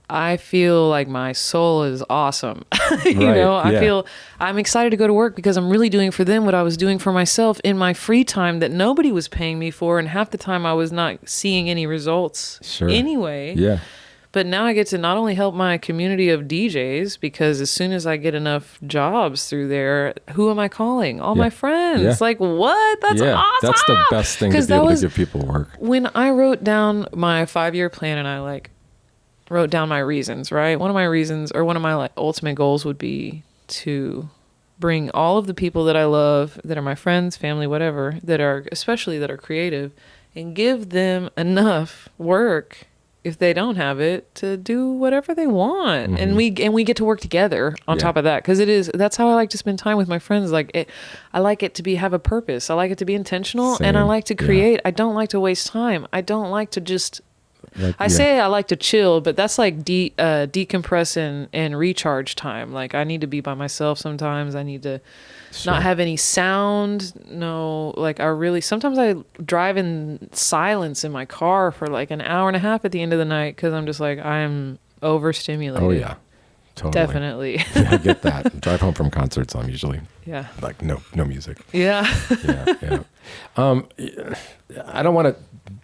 I feel like my soul is awesome. I feel I'm excited to go to work because I'm really doing for them what I was doing for myself in my free time that nobody was paying me for. And half the time I was not seeing any results anyway. Yeah. But now I get to not only help my community of DJs, because as soon as I get enough jobs through there, who am I calling? All my friends. Yeah. Like, what? That's awesome. That's the best thing to be able to give people work. When I wrote down my 5-year plan and I wrote down my reasons, right? One of my reasons, or one of my ultimate goals would be to bring all of the people that I love, that are my friends, family, whatever, especially that are creative, and give them enough work, if they don't have it, to do whatever they want. And we get to work together on top of that, because that's how I like to spend time with my friends. I like it to have a purpose. I like it to be intentional. And I Same. like to create. I don't like to waste time. I don't like to just say I like to chill, but that's like decompress and recharge time. Like I need to be by myself sometimes. I need to not have any sound. No, like sometimes I drive in silence in my car for like an hour and a half at the end of the night because I'm just like, I'm overstimulated. Oh yeah, totally. Definitely. Yeah, I get that. Drive home from concerts, I'm usually like no music. Yeah. Yeah. I don't want to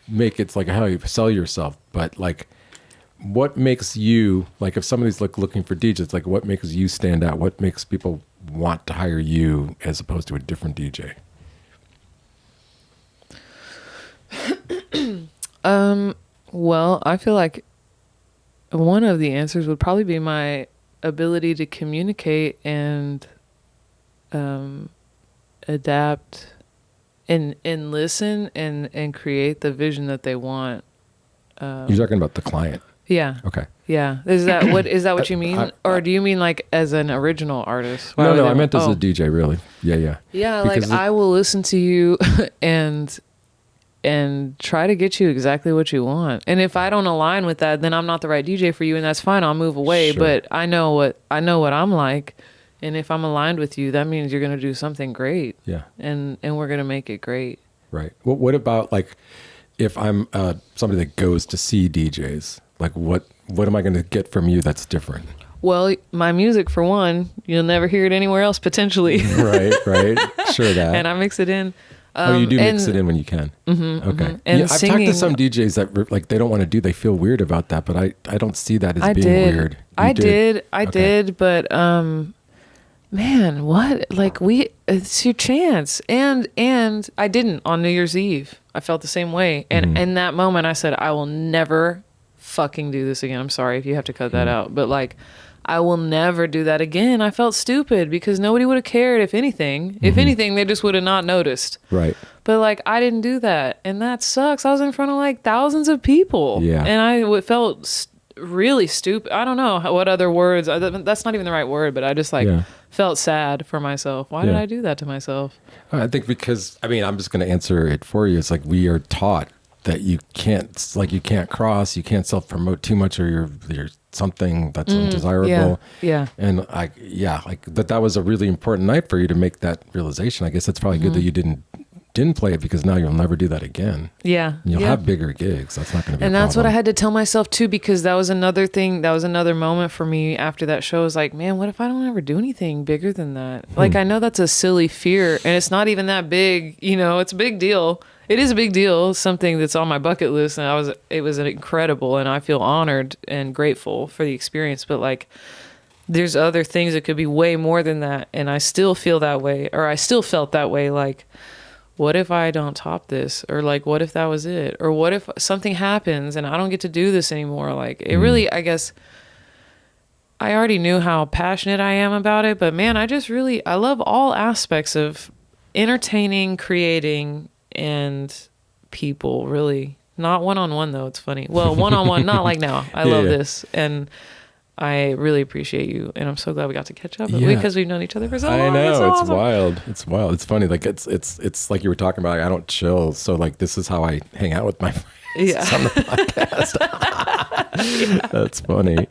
make it like how you sell yourself, but like what makes you, like if somebody's looking for DJs, like what makes you stand out? What makes people want to hire you as opposed to a different DJ? Well, I feel like one of the answers would probably be my ability to communicate and adapt and listen and create the vision that they want. You're talking about the client. Yeah. Okay. Yeah. Is that what you mean? Or do you mean like as an original artist? No, I meant as a DJ, really. Yeah. Yeah, Because I will listen to you and and try to get you exactly what you want. And if I don't align with that, then I'm not the right DJ for you, and that's fine. I'll move away. Sure. But I know what I'm like, and if I'm aligned with you, that means you're gonna do something great. Yeah. And we're gonna make it great. Right. What about like if I'm somebody that goes to see DJs? Like what am I going to get from you that's different? Well, my music for one, you'll never hear it anywhere else potentially. Right. Sure that. And I mix it in. You do mix it in when you can. Mm-hmm, okay. Mm-hmm. And I've talked to some DJs that like they don't want to do. They feel weird about that, but I don't see that as being weird. I did, but man, what? Like it's your chance. And I didn't on New Year's Eve. I felt the same way. And in that moment I said, I will never fucking do this again. I'm sorry if you have to cut that out, but like I will never do that again. I felt stupid because nobody would have cared if anything. If anything, they just would have not noticed. Right. But like I didn't do that, and that sucks. I was in front of like thousands of people. Yeah. And I felt really stupid. I don't know what other words. That's not even the right word, but I just like felt sad for myself. Why did I do that to myself? I think because I'm just going to answer it for you. It's like we are taught that you can't cross, you can't self-promote too much, or you're something that's undesirable. Yeah. And that was a really important night for you to make that realization. I guess it's probably good that you didn't play it, because now you'll never do that again. Yeah. You'll have bigger gigs. That's not going to be and a that's problem. what I had to tell myself too, because that was another thing. That was another moment for me after that show. I was like, man, what if I don't ever do anything bigger than that? Like, I know that's a silly fear, and it's not even that big. It's a big deal. It is a big deal. Something that's on my bucket list, and it was incredible, and I feel honored and grateful for the experience. But like, there's other things that could be way more than that, and I still feel that way, or I still felt that way. Like, what if I don't top this? Or like, what if that was it? Or what if something happens and I don't get to do this anymore? Like, it really, I guess, I already knew how passionate I am about it, but man, I love all aspects of entertaining, creating, and people, really. Not one-on-one though, it's funny. Well, one-on-one, not like now. I love this, and I really appreciate you, and I'm so glad we got to catch up because we've known each other for so long. I know, It's it's awesome. wild. It's wild. It's funny. Like it's like you were talking about. Like, I don't chill, so like this is how I hang out with my friends on the podcast. That's funny.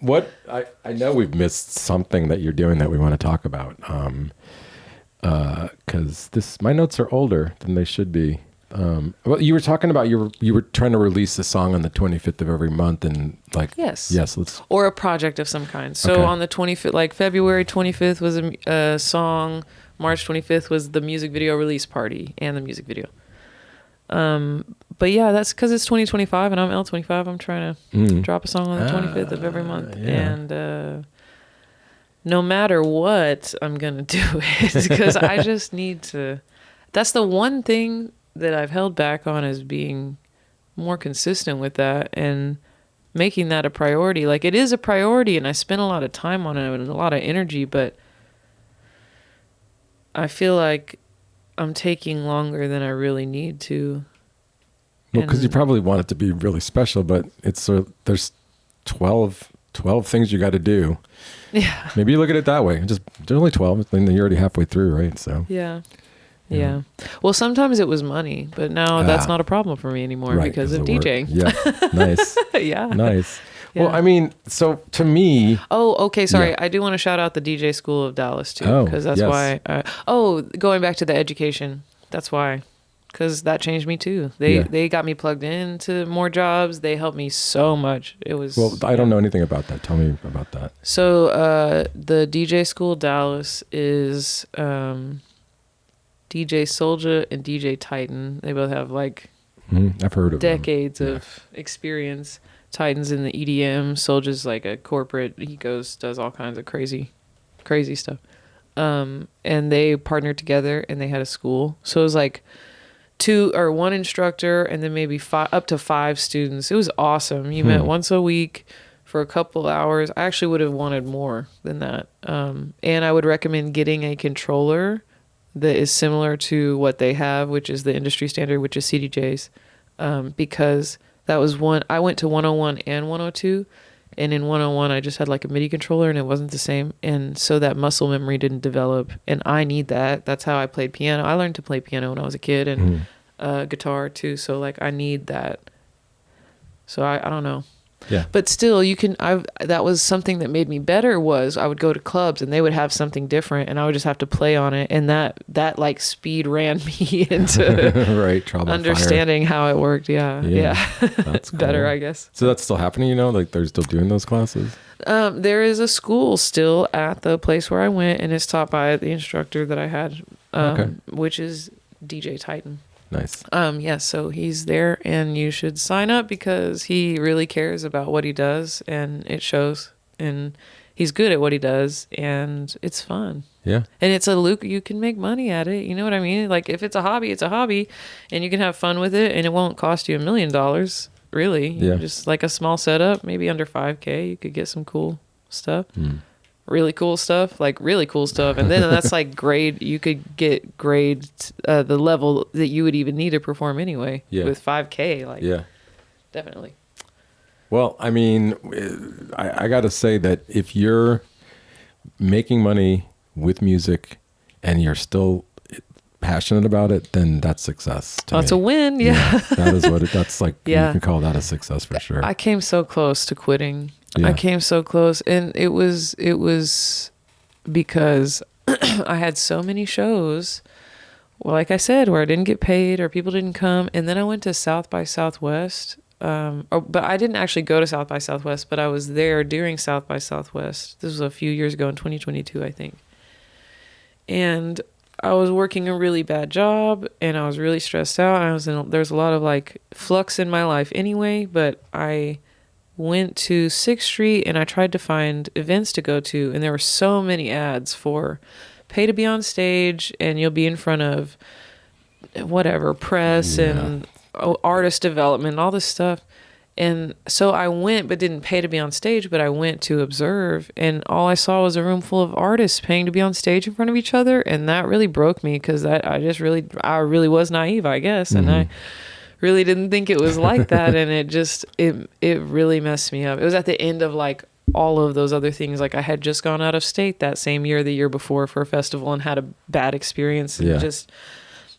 What I know we've missed something that you're doing that we want to talk about. Because my notes are older than they should be. Well, you were talking about you were trying to release a song on the 25th of every month, and like yes, let's or a project of some kind. So on the 25th, like February 25th was a song, March 25th was the music video release party and the music video. But yeah, that's because it's 2025 and I'm L25. I'm trying to drop a song on the 25th of every month, and no matter what, I'm gonna do it because I just need to. That's the one thing that I've held back on, is being more consistent with that and making that a priority. Like, it is a priority, and I spend a lot of time on it and a lot of energy, but I feel like I'm taking longer than I really need to. Well, because you probably want it to be really special, but it's there's 12 things you got to do. Yeah. Maybe you look at it that way. There's only 12, and you're already halfway through, right? So Yeah. Well, sometimes it was money, but now that's not a problem for me anymore because of DJing. Yeah. Nice. Yeah. Nice. Yeah. Well, I mean, so to me. Oh, okay. Sorry. Yeah. I do want to shout out the DJ School of Dallas too. Oh, because that's yes. why. Going back to the education. That's why. Because that changed me too. They got me plugged into more jobs. They helped me so much. It was. Well, I don't know anything about that. Tell me about that. So the DJ School Dallas is DJ Soulja and DJ Titan. They both have like I've heard of decades of experience. Titan's in the EDM. Soulja's like a corporate. He does all kinds of crazy stuff. And they partnered together and they had a school. So it was like one instructor and then maybe up to 5 students. It was awesome. You met once a week for a couple hours. I actually would have wanted more than that. And I would recommend getting a controller that is similar to what they have, which is the industry standard, which is CDJs, because that was one. I went to 101 and 102, and in 101 I just had like a MIDI controller and it wasn't the same, and so that muscle memory didn't develop, and I need that. That's how I played piano. I learned to play piano when I was a kid, and guitar too. So like I need that. So I don't know. Yeah. But still, that was something that made me better was I would go to clubs and they would have something different and I would just have to play on it. And that like speed ran me into right. Trial by understanding how it worked. Yeah. That's Better, cool. I guess. So that's still happening, like they're still doing those classes? There is a school still at the place where I went and it's taught by the instructor that I had, which is DJ Titan. Nice. So he's there and you should sign up because he really cares about what he does and it shows, and he's good at what he does and it's fun. Yeah. And it's you can make money at it. You know what I mean? Like if it's a hobby, it's a hobby and you can have fun with it and it won't cost you $1 million really. Yeah. Just like a small setup, maybe under $5,000, you could get some cool stuff. Really cool stuff. And then that's like you could get grade the level that you would even need to perform anyway with $5,000. Like, yeah, definitely. Well, I mean, I got to say that if you're making money with music and you're still passionate about it, then that's success to me. It's a win. Yeah. That is that's like, you can call that a success for sure. I came so close to quitting. Yeah. I came so close, and it was because I had so many shows, well, like I said, where I didn't get paid or people didn't come, and then I went to South by Southwest. But I didn't actually go to South by Southwest, but I was there during South by Southwest. This was a few years ago in 2022, I think. And I was working a really bad job, and I was really stressed out. There's a lot of like flux in my life anyway, but I went to 6th Street and I tried to find events to go to, and there were so many ads for pay to be on stage and you'll be in front of whatever press and artist development, all this stuff. And so I went but didn't pay to be on stage, but I went to observe, and all I saw was a room full of artists paying to be on stage in front of each other, and that really broke me because I really was naive, I guess, and I really didn't think it was like that, and it really messed me up. It was at the end of like all of those other things. Like I had just gone out of state that same year, the year before, for a festival and had a bad experience, and just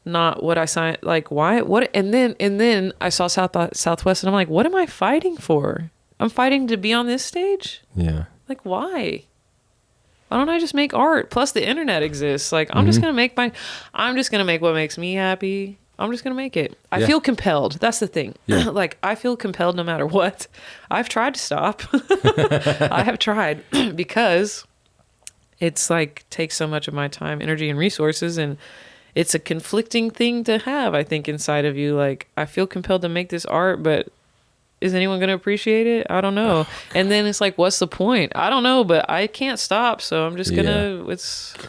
not what I signed. Like why? What? And then I saw South by Southwest, and I'm like, what am I fighting for? I'm fighting to be on this stage. Yeah. Like why? Why don't I just make art? Plus the internet exists. Like I'm just gonna make what makes me happy. I'm just going to make it. I feel compelled. That's the thing. Yeah. Like, I feel compelled no matter what. I've tried to stop. I have tried because it's like takes so much of my time, energy, and resources. And it's a conflicting thing to have, I think, inside of you. Like, I feel compelled to make this art, but is anyone going to appreciate it? I don't know. And then it's like, what's the point? I don't know, but I can't stop. So I'm just going to,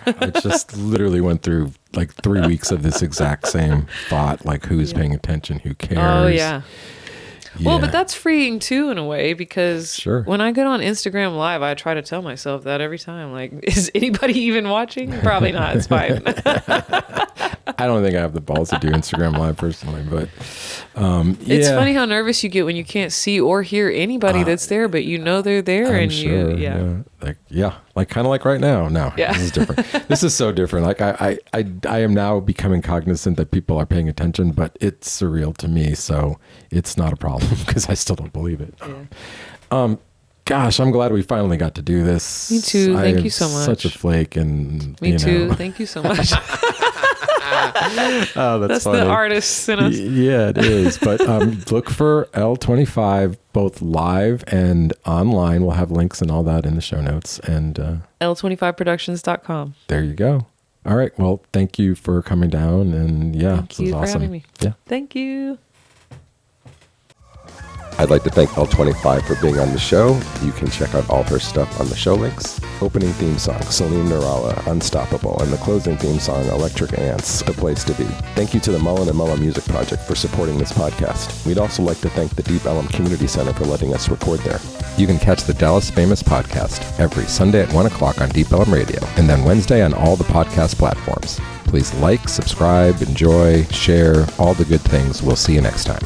I just literally went through like 3 weeks of this exact same thought, like who's paying attention, who cares. Oh, yeah. Well, but that's freeing too in a way, because when I get on Instagram Live, I try to tell myself that every time. Like, is anybody even watching? Probably not. It's fine. I don't think I have the balls to do Instagram Live personally, but it's funny how nervous you get when you can't see or hear anybody that's there, but you know they're there. Like kind of like right now. No, this is different. This is so different. Like I am now becoming cognizant that people are paying attention, but it's surreal to me, so it's not a problem because I still don't believe it. Yeah. Gosh, I'm glad we finally got to do this. Me too. Thank you so much. Such a flake, and me too. Thank you so much. That's the artist in us. Yeah, it is. But look for L25 both live and online. We'll have links and all that in the show notes. And L25productions.com. There you go. All right. Well, thank you for coming down. And thank you this was for awesome. having me. Yeah. Thank you. I'd like to thank L25 for being on the show. You can check out all her stuff on the show links. Opening theme song, Salim Nurala, Unstoppable, and the closing theme song, Electric Ants, the place to be. Thank you to the Mullen & Mullen Music Project for supporting this podcast. We'd also like to thank the Deep Ellum Community Center for letting us record there. You can catch the Dallas Famous podcast every Sunday at 1 o'clock on Deep Ellum Radio, and then Wednesday on all the podcast platforms. Please like, subscribe, enjoy, share, all the good things. We'll see you next time.